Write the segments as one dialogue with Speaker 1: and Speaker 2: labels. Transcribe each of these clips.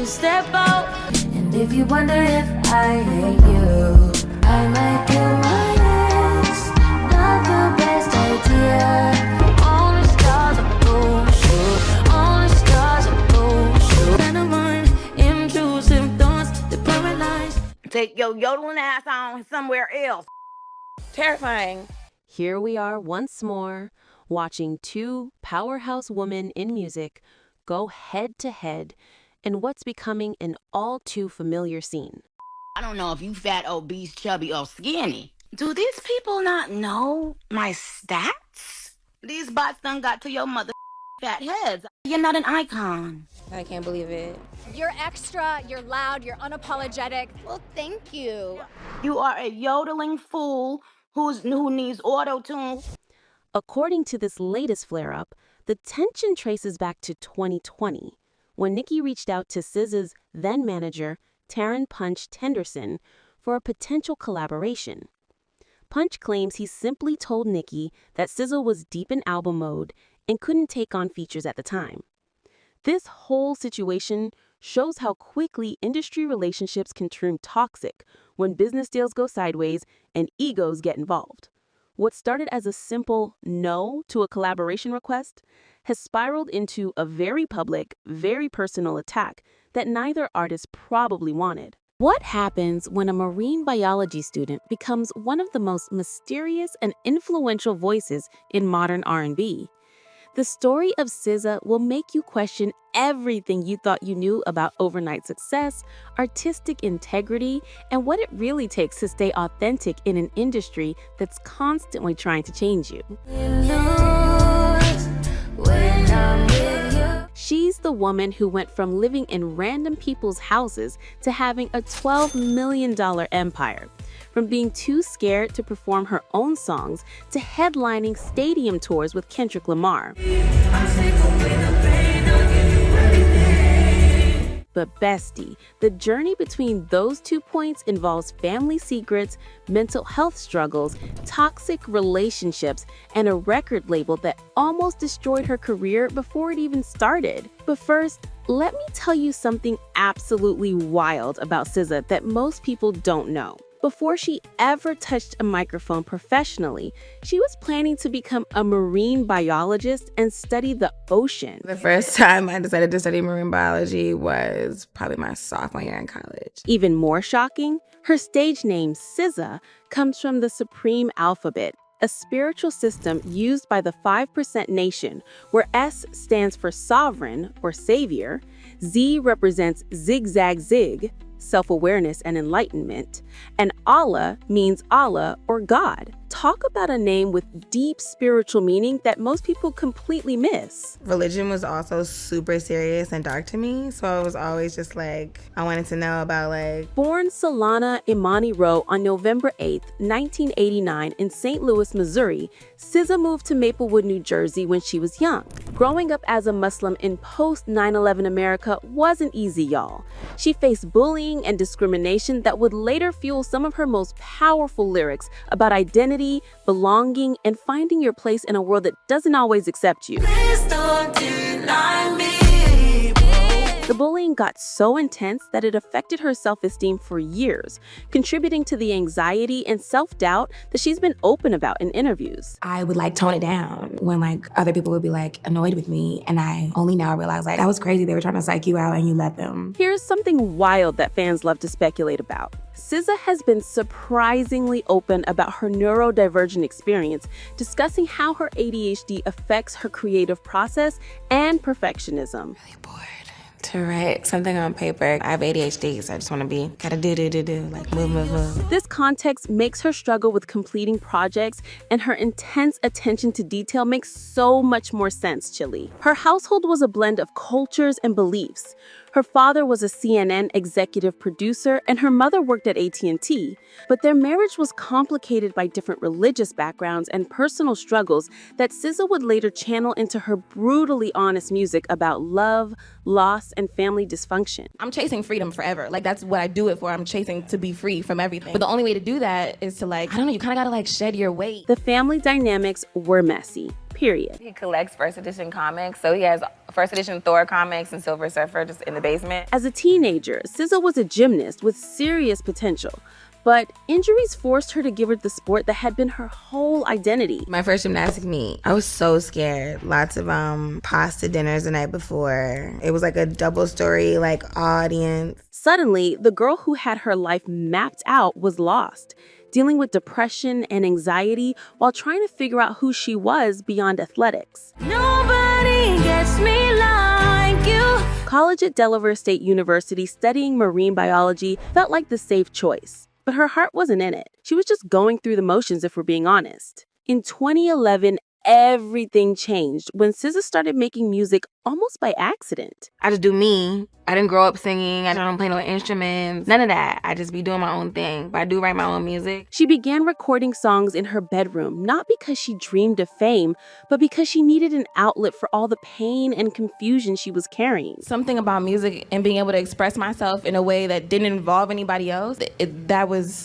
Speaker 1: to step out. And if you wonder if I hate you, I might do my best. Not the best idea. Only stars are bullshit. Only stars are bullshit. And I'm on intrusive thoughts that paralyze.
Speaker 2: Take your yodeling ass on somewhere else.
Speaker 3: Terrifying.
Speaker 4: Here we are once more, watching two powerhouse women in music go head to head in what's becoming an all too familiar scene.
Speaker 2: I don't know if you fat, obese, chubby, or skinny. Do these people not know my stats? These bots done got to your mother fat heads. You're not an icon.
Speaker 3: I can't believe it.
Speaker 5: You're extra, you're loud, you're unapologetic.
Speaker 3: Well, thank you.
Speaker 2: You are a yodeling fool who needs auto-tune.
Speaker 4: According to this latest flare-up, the tension traces back to 2020, when Nicki reached out to SZA's then-manager, Taryn Punch Tenderson, for a potential collaboration. Punch claims he simply told Nicki that SZA was deep in album mode and couldn't take on features at the time. This whole situation shows how quickly industry relationships can turn toxic when business deals go sideways and egos get involved. What started as a simple no to a collaboration request has spiraled into a very public, very personal attack that neither artist probably wanted. What happens when a marine biology student becomes one of the most mysterious and influential voices in modern R&B? The story of SZA will make you question everything you thought you knew about overnight success, artistic integrity, and what it really takes to stay authentic in an industry that's constantly trying to change you. She's the woman who went from living in random people's houses to having a $12 million empire. From being too scared to perform her own songs to headlining stadium tours with Kendrick Lamar. But bestie, the journey between those 2 points involves family secrets, mental health struggles, toxic relationships, and a record label that almost destroyed her career before it even started. But first, let me tell you something absolutely wild about SZA that most people don't know. Before she ever touched a microphone professionally, she was planning to become a marine biologist and study the ocean.
Speaker 3: The first time I decided to study marine biology was probably my sophomore year in college.
Speaker 4: Even more shocking, her stage name, SZA, comes from the Supreme Alphabet, a spiritual system used by the 5% Nation, where S stands for sovereign or savior, Z represents zigzag zig, self-awareness and enlightenment, and Allah means Allah or God. Talk about a name with deep spiritual meaning that most people completely miss.
Speaker 3: Religion was also super serious and dark to me, so it was always just like, I wanted to know about
Speaker 4: Born Solana Imani Rowe on November 8, 1989 in St. Louis, Missouri, SZA moved to Maplewood, New Jersey when she was young. Growing up as a Muslim in post-9/11 America wasn't easy, y'all. She faced bullying and discrimination that would later fuel some of her most powerful lyrics about identity, belonging, and finding your place in a world that doesn't always accept you.
Speaker 1: Please don't deny me.
Speaker 4: The bullying got so intense that it affected her self-esteem for years, contributing to the anxiety and self-doubt that she's been open about in interviews.
Speaker 6: I would tone it down when other people would be annoyed with me, and I only now realize that was crazy. They were trying to psych you out and you let them.
Speaker 4: Here's something wild that fans love to speculate about. SZA has been surprisingly open about her neurodivergent experience, discussing how her ADHD affects her creative process and perfectionism.
Speaker 6: Really bored to write something on paper. I have ADHD, so I just want to gotta do, move.
Speaker 4: This context makes her struggle with completing projects, and her intense attention to detail makes so much more sense, Chili. Her household was a blend of cultures and beliefs. Her father was a CNN executive producer, and her mother worked at AT&T. But their marriage was complicated by different religious backgrounds and personal struggles that SZA would later channel into her brutally honest music about love, loss, and and family dysfunction.
Speaker 6: I'm chasing freedom forever. Like, that's what I do it for. I'm chasing to be free from everything. But the only way to do that is to, like, I don't know, you kind of got to, like, shed your weight.
Speaker 4: The family dynamics were messy, period.
Speaker 7: He collects first edition comics, so he has first edition Thor comics and Silver Surfer just in the basement.
Speaker 4: As a teenager, SZA was a gymnast with serious potential. But injuries forced her to give her the sport that had been her whole identity.
Speaker 3: My first gymnastic meet, I was so scared. Lots of pasta dinners the night before. It was like a double story audience.
Speaker 4: Suddenly, the girl who had her life mapped out was lost, dealing with depression and anxiety while trying to figure out who she was beyond athletics.
Speaker 1: Nobody gets me like you.
Speaker 4: College at Delaware State University studying marine biology felt like the safe choice. But her heart wasn't in it. She was just going through the motions, if we're being honest. In 2011, everything changed when SZA started making music almost by accident.
Speaker 3: I just do me. I didn't grow up singing. I don't play no instruments. None of that. I just be doing my own thing. But I do write my own music.
Speaker 4: She began recording songs in her bedroom, not because she dreamed of fame, but because she needed an outlet for all the pain and confusion she was carrying.
Speaker 6: Something about music and being able to express myself in a way that didn't involve anybody else,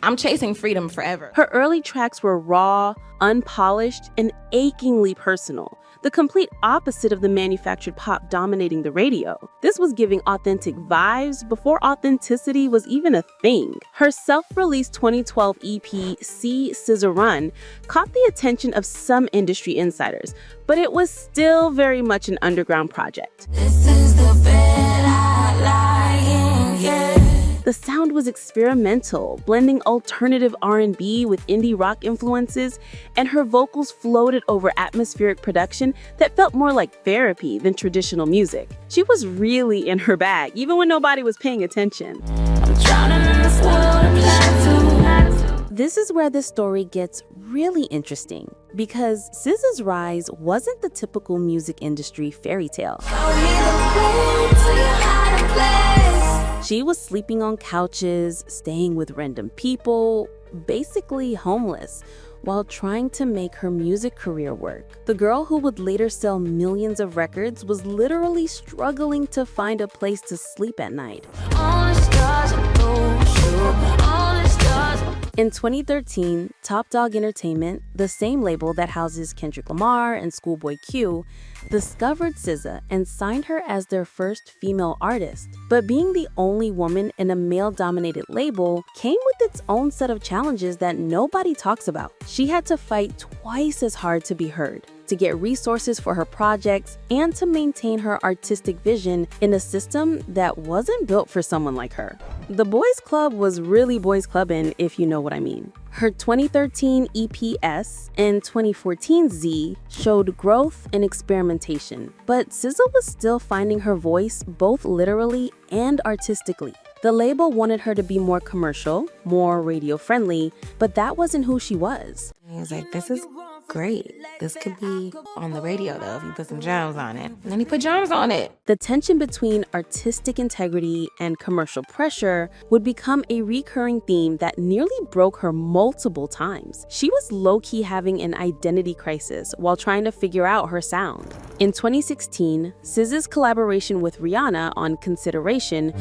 Speaker 6: I'm chasing freedom forever.
Speaker 4: Her early tracks were raw, unpolished, and achingly personal. The complete opposite of the manufactured pop dominating the radio. This was giving authentic vibes before authenticity was even a thing. Her self-released 2012 EP, See SZA Run, caught the attention of some industry insiders, but it was still very much an underground project.
Speaker 1: This is the bed I lie in, yeah.
Speaker 4: The sound was experimental, blending alternative R&B with indie rock influences, and her vocals floated over atmospheric production that felt more like therapy than traditional music. She was really in her bag, even when nobody was paying attention.
Speaker 1: I'm drowning in this world of plateau.
Speaker 4: This is where this story gets really interesting, because SZA's rise wasn't the typical music industry fairy tale.
Speaker 1: Show me the way to your hiding place.
Speaker 4: She was sleeping on couches, staying with random people, basically homeless, while trying to make her music career work. The girl who would later sell millions of records was literally struggling to find a place to sleep at night.
Speaker 1: All the stars are those, all the stars.
Speaker 4: In 2013, Top Dog Entertainment, the same label that houses Kendrick Lamar and Schoolboy Q, discovered SZA and signed her as their first female artist. But being the only woman in a male-dominated label came with its own set of challenges that nobody talks about. She had to fight twice as hard to be heard, to get resources for her projects, and to maintain her artistic vision in a system that wasn't built for someone like her. The boys club was really boys clubbing, if you know what I mean. Her 2013 EP S and 2014 Z showed growth and experimentation, but SZA was still finding her voice both literally and artistically. The label wanted her to be more commercial, more radio-friendly, but that wasn't who she was.
Speaker 3: He was like, this is great. This could be on the radio, though, if you put some drums on it. And then he put drums on it.
Speaker 4: The tension between artistic integrity and commercial pressure would become a recurring theme that nearly broke her multiple times. She was low-key having an identity crisis while trying to figure out her sound. In 2016, SZA's collaboration with Rihanna on Consideration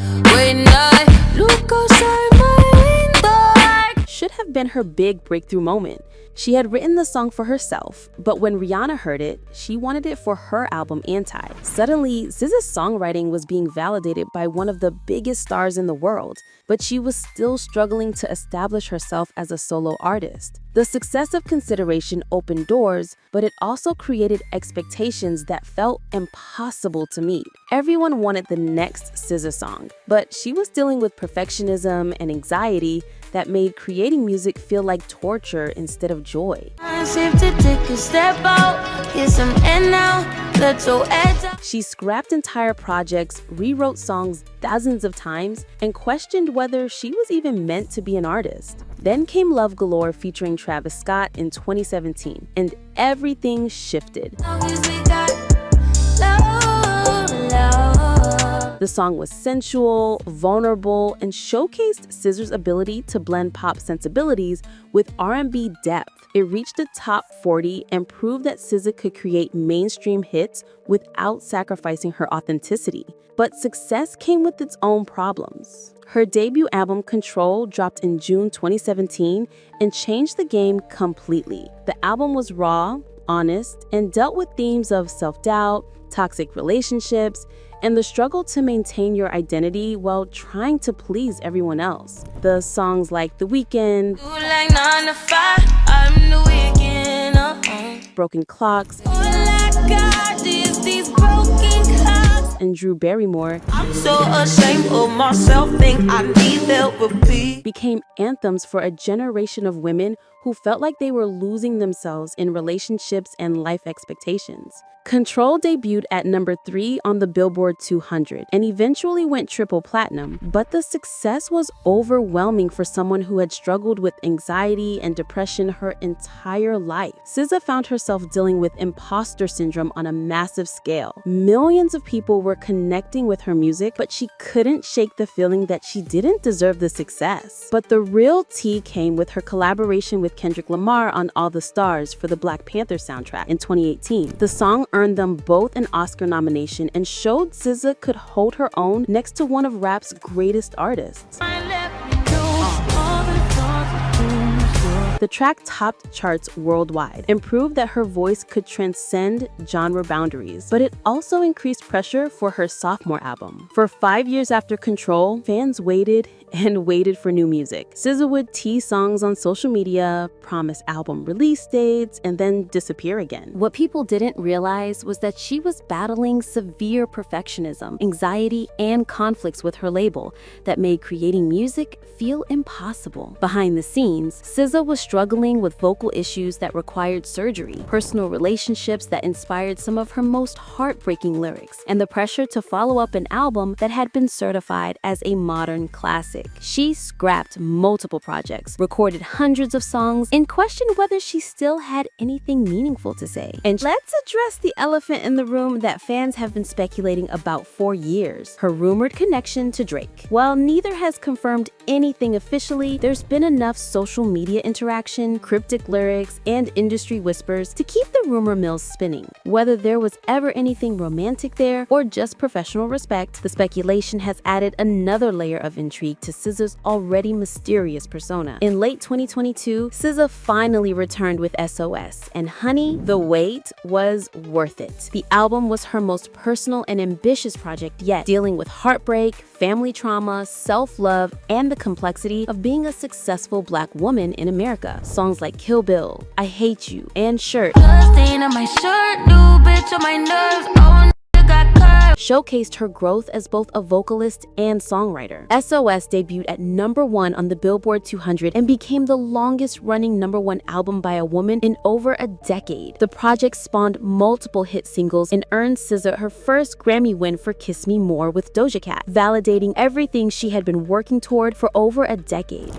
Speaker 4: should have been her big breakthrough moment. She had written the song for herself, but when Rihanna heard it, she wanted it for her album Anti. Suddenly, SZA's songwriting was being validated by one of the biggest stars in the world, but she was still struggling to establish herself as a solo artist. The success of Consideration opened doors, but it also created expectations that felt impossible to meet. Everyone wanted the next SZA song, but she was dealing with perfectionism and anxiety that made creating music feel like torture instead of joy. She scrapped entire projects, rewrote songs dozens of times, and questioned whether she was even meant to be an artist. Then came Love Galore featuring Travis Scott in 2017, and everything shifted. The The song was sensual, vulnerable, and showcased SZA's ability to blend pop sensibilities with R&B depth. It reached the top 40 and proved that SZA could create mainstream hits without sacrificing her authenticity. But success came with its own problems. Her debut album, Control, dropped in June 2017 and changed the game completely. The album was raw, honest, and dealt with themes of self-doubt, toxic relationships, and the struggle to maintain your identity while trying to please everyone else. The songs like The Weeknd, Broken Clocks, and Drew Barrymore
Speaker 1: So ashamed of myself, think I need therapy.
Speaker 4: became anthems for a generation of women who felt like they were losing themselves in relationships and life expectations. Control debuted at number 3 on the Billboard 200 and eventually went triple platinum, but the success was overwhelming for someone who had struggled with anxiety and depression her entire life. SZA found herself dealing with imposter syndrome on a massive scale. Millions of people were connecting with her music, but she couldn't shake the feeling that she didn't deserve the success. But the real tea came with her collaboration with Kendrick Lamar on All the Stars for the Black Panther soundtrack in 2018. The song earned them both an Oscar nomination and showed SZA could hold her own next to one of rap's greatest artists. The track topped charts worldwide and proved that her voice could transcend genre boundaries, but it also increased pressure for her sophomore album. For 5 years after Control, fans waited and waited for new music. SZA would tease songs on social media, promise album release dates, and then disappear again.
Speaker 8: What people didn't realize was that she was battling severe perfectionism, anxiety, and conflicts with her label that made creating music feel impossible. Behind the scenes, SZA was struggling with vocal issues that required surgery, personal relationships that inspired some of her most heartbreaking lyrics, and the pressure to follow up an album that had been certified as a modern classic. She scrapped multiple projects, recorded hundreds of songs, and questioned whether she still had anything meaningful to say. And let's address the elephant in the room that fans have been speculating about for years: her rumored connection to Drake. While neither has confirmed anything officially, there's been enough social media interaction, cryptic lyrics, and industry whispers to keep the rumor mills spinning. Whether there was ever anything romantic there or just professional respect, the speculation has added another layer of intrigue to SZA's already mysterious persona. In late 2022, SZA finally returned with SOS, and honey, the wait was worth it. The album was her most personal and ambitious project yet, dealing with heartbreak, family trauma, self-love, and the complexity of being a successful Black woman in America. Songs like Kill Bill, I Hate You, and Shirt showcased her growth as both a vocalist and songwriter. SOS debuted at number 1 on the Billboard 200 and became the longest-running number 1 album by a woman in over a decade. The project spawned multiple hit singles and earned SZA her first Grammy win for Kiss Me More with Doja Cat, validating everything she had been working toward for over a decade.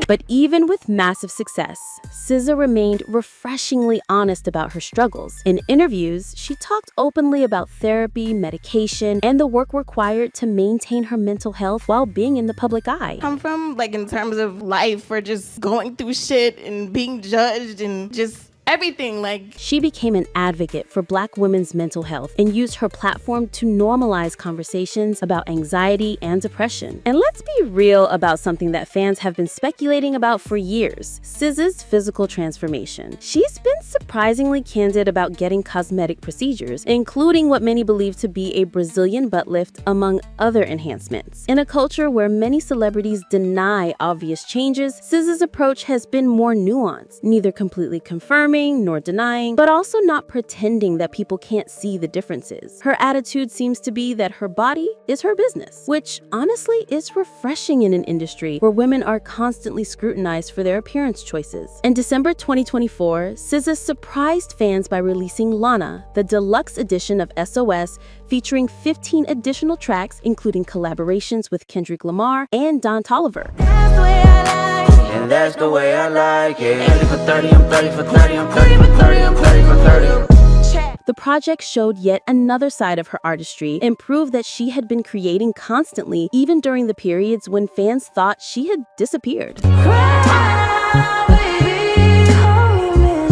Speaker 8: But even with massive success, SZA remained refreshingly honest about her struggles. In interviews, she talked openly about therapy, medication, and the work required to maintain her mental health while being in the public eye.
Speaker 3: Come from, like, in terms of life, or just going through shit and being judged and just everything. Like,
Speaker 4: she became an advocate for Black women's mental health and used her platform to normalize conversations about anxiety and depression. And let's be real about something that fans have been speculating about for years: SZA's physical transformation. She's been surprisingly candid about getting cosmetic procedures, including what many believe to be a Brazilian butt lift, among other enhancements. In a culture where many celebrities deny obvious changes, SZA's approach has been more nuanced, neither completely confirming nor denying, but also not pretending that people can't see the differences. Her attitude seems to be that her body is her business, which honestly is refreshing in an industry where women are constantly scrutinized for their appearance choices. In December 2024, SZA surprised fans by releasing Lana, the deluxe edition of SOS, featuring 15 additional tracks, including collaborations with Kendrick Lamar and Don Toliver.
Speaker 1: And that's the way I like it. 30 for 30, I'm 30 for 30, I'm 30 for 30, I'm 30 for 30.
Speaker 4: The project showed yet another side of her artistry and proved that she had been creating constantly, even during the periods when fans thought she had disappeared.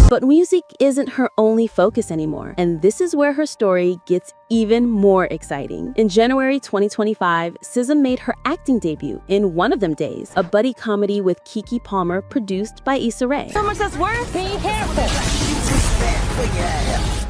Speaker 4: But music isn't her only focus anymore, and this is where her story gets even more exciting. In January 2025, SZA made her acting debut in One of Them Days, a buddy comedy with Keke Palmer produced by Issa Rae.
Speaker 5: So much that's worth being careful.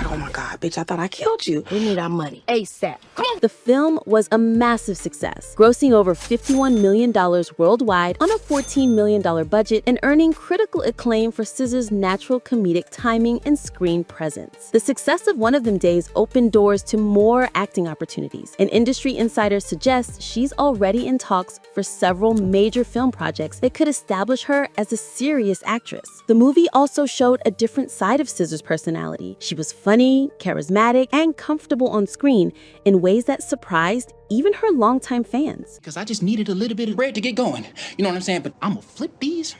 Speaker 6: Oh my God, bitch, I thought I killed you.
Speaker 5: We need our money ASAP. Come on.
Speaker 4: The film was a massive success, grossing over $51 million worldwide on a $14 million budget and earning critical acclaim for SZA's natural comedic timing and screen presence. The success of One of Them Days opened doors to more acting opportunities, and industry insiders suggest she's already in talks for several major film projects that could establish her as a serious actress. The movie also showed a different side of SZA's personality. She was funny, charismatic, and comfortable on screen in ways that surprised even her longtime fans.
Speaker 9: Because I just needed a little bit of bread to get going. You know what I'm saying? But I'm gonna flip these.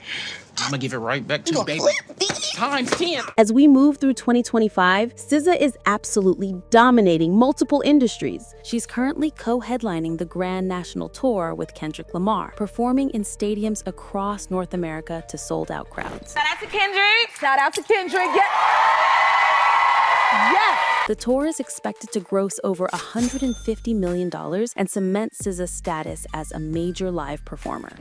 Speaker 9: I'm gonna give it right back to you, baby. Times 10.
Speaker 4: As we move through 2025, SZA is absolutely dominating multiple industries. She's currently co-headlining the Grand National Tour with Kendrick Lamar, performing in stadiums across North America to sold-out crowds.
Speaker 7: Shout out to Kendrick.
Speaker 5: Shout out to Kendrick. Yes.
Speaker 4: The tour is expected to gross over $150 million and cement SZA's status as a major live performer.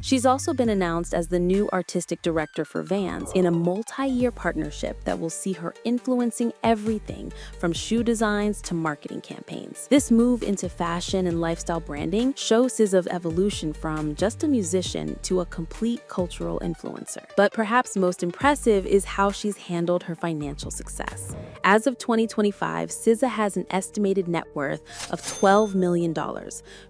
Speaker 4: She's also been announced as the new artistic director for Vans in a multi-year partnership that will see her influencing everything from shoe designs to marketing campaigns. This move into fashion and lifestyle branding shows SZA's evolution from just a musician to a complete cultural influencer. But perhaps most impressive is how she's handled her financial success. As of 2025, SZA has an estimated net worth of $12 million,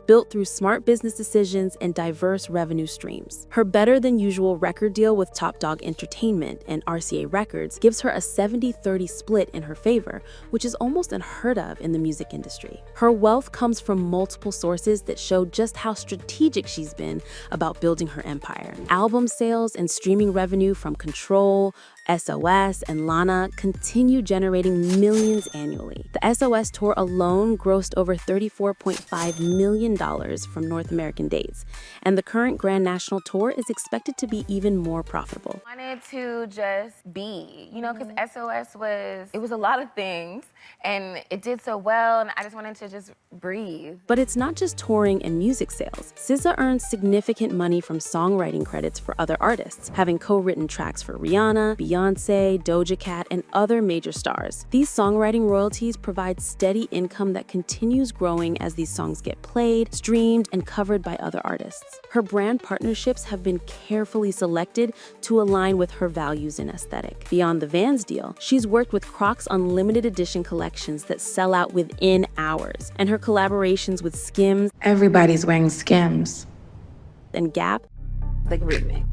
Speaker 4: built through smart business decisions and diverse revenue streams. Her better-than-usual record deal with Top Dog Entertainment and RCA Records gives her a 70-30 split in her favor, which is almost unheard of in the music industry. Her wealth comes from multiple sources that show just how strategic she's been about building her empire. Album sales and streaming revenue from Control, SOS, and Lana continue generating millions annually. The SOS tour alone grossed over $34.5 million from North American dates, and the current Grand National Tour is expected to be even more profitable.
Speaker 7: I wanted to just be, because SOS was a lot of things, and it did so well, and I just wanted to just breathe.
Speaker 4: But it's not just touring and music sales. SZA earns significant money from songwriting credits for other artists, having co-written tracks for Rihanna, Beyonce, Doja Cat, and other major stars. These songwriting royalties provide steady income that continues growing as these songs get played, streamed, and covered by other artists. Her brand partnerships have been carefully selected to align with her values and aesthetic. Beyond the Vans deal, she's worked with Crocs on limited edition collections that sell out within hours, and her collaborations with Skims
Speaker 6: Everybody's wearing Skims.
Speaker 4: and Gap
Speaker 5: The remix.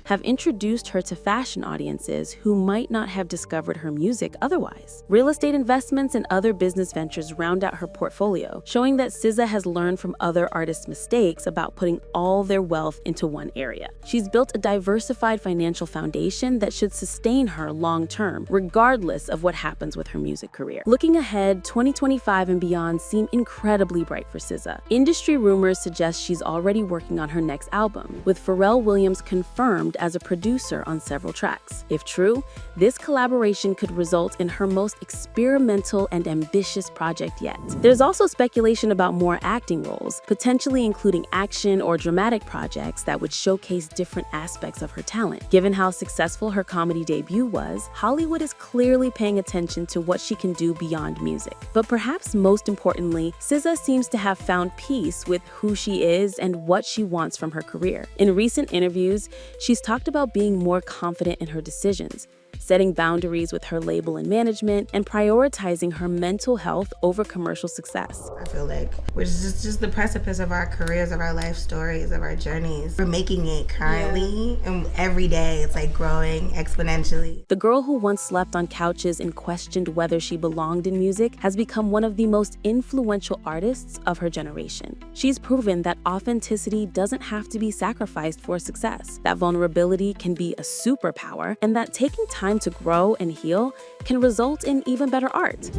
Speaker 4: have introduced her to fashion audiences who might not have discovered her music otherwise. Real estate investments and other business ventures round out her portfolio, showing that SZA has learned from other artists' mistakes about putting all their wealth into one area. She's built a diversified financial foundation that should sustain her long-term, regardless of what happens with her music career. Looking ahead, 2025 and beyond seem incredibly bright for SZA. Industry rumors suggest she's already working on her next album, with Pharrell Williams confirmed as a producer on several tracks. If true, this collaboration could result in her most experimental and ambitious project yet. There's also speculation about more acting roles, potentially including action or dramatic projects that would showcase different aspects of her talent. Given how successful her comedy debut was, Hollywood is clearly paying attention to what she can do beyond music. But perhaps most importantly, SZA seems to have found peace with who she is and what she wants from her career. In recent interviews, she's talked about being more confident in her decisions. setting boundaries with her label and management, and prioritizing her mental health over commercial success.
Speaker 3: I feel like we're just the precipice of our careers, of our life stories, of our journeys. We're making it currently, and every day it's like growing exponentially.
Speaker 4: The girl who once slept on couches and questioned whether she belonged in music has become one of the most influential artists of her generation. She's proven that authenticity doesn't have to be sacrificed for success, that vulnerability can be a superpower, and that taking time to grow and heal can result in even better art.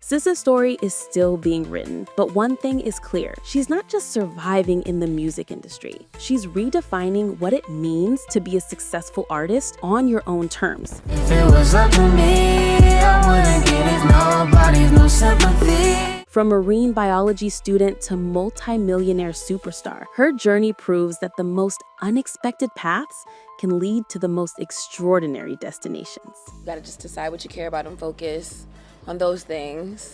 Speaker 4: SZA's story is still being written, but one thing is clear. She's not just surviving in the music industry. She's redefining what it means to be a successful artist on your own terms.
Speaker 1: If it was up to me, I wouldn't give it nobody's no sympathy.
Speaker 4: From marine biology student to multi-millionaire superstar, her journey proves that the most unexpected paths can lead to the most extraordinary destinations.
Speaker 7: You gotta just decide what you care about and focus on those things.